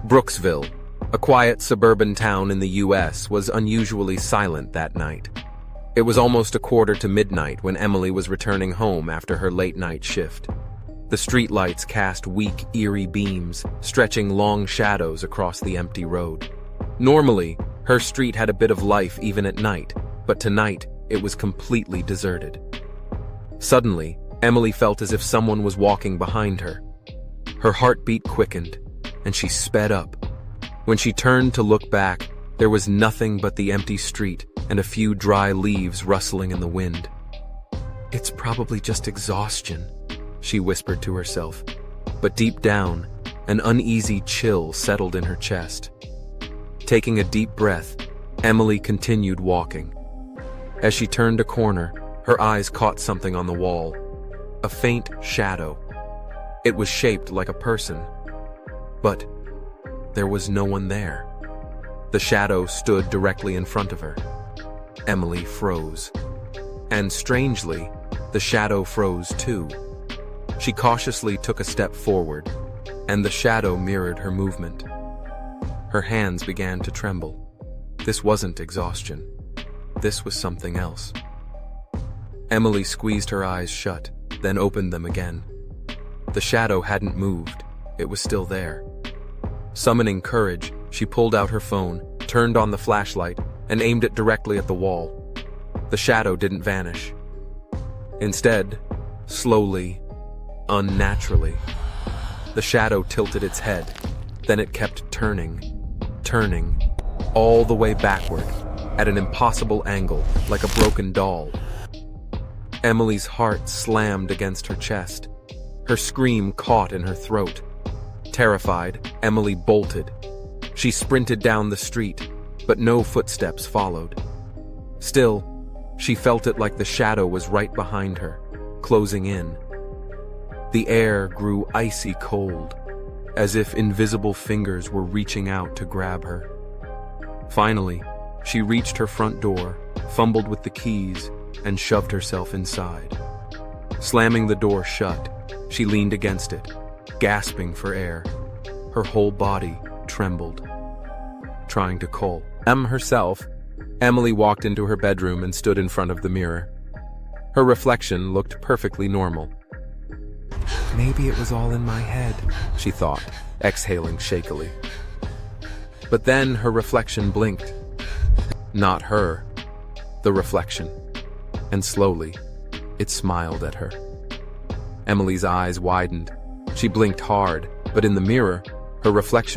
Brooksville, a quiet suburban town in the U.S., was unusually silent that night. It was almost a quarter to midnight when Emily was returning home after her late-night shift. The streetlights cast weak, eerie beams, stretching long shadows across the empty road. Normally, her street had a bit of life even at night, but tonight it was completely deserted. Suddenly, Emily felt as if someone was walking behind her. Her heartbeat quickened, and she sped up. When she turned to look back, there was nothing but the empty street and a few dry leaves rustling in the wind. "It's probably just exhaustion," she whispered to herself. But deep down, an uneasy chill settled in her chest. Taking a deep breath, Emily continued walking. As she turned a corner, her eyes caught something on the wall. A faint shadow. It was shaped like a person, but there was no one there. The shadow stood directly in front of her. Emily froze. And strangely, the shadow froze too. She cautiously took a step forward, and the shadow mirrored her movement. Her hands began to tremble. This wasn't exhaustion. This was something else. Emily squeezed her eyes shut, then opened them again. The shadow hadn't moved. It was still there. Summoning courage, she pulled out her phone, turned on the flashlight, and aimed it directly at the wall. The shadow didn't vanish. Instead, slowly, unnaturally, the shadow tilted its head. Then it kept turning, all the way backward, at an impossible angle, like a broken doll. Emily's heart slammed against her chest. Her scream caught in her throat. Terrified, Emily bolted. She sprinted down the street, but no footsteps followed. Still, she felt it like the shadow was right behind her, closing in. The air grew icy cold, as if invisible fingers were reaching out to grab her. Finally, she reached her front door, fumbled with the keys, and shoved herself inside. Slamming the door shut, she leaned against it, gasping for air. Her whole body trembled. Trying to call herself, Emily walked into her bedroom and stood in front of the mirror. Her reflection looked perfectly normal. "Maybe it was all in my head," she thought, exhaling shakily. But then her reflection blinked. Not her, the reflection. And slowly, it smiled at her. Emily's eyes widened. She blinked hard, but in the mirror, her reflection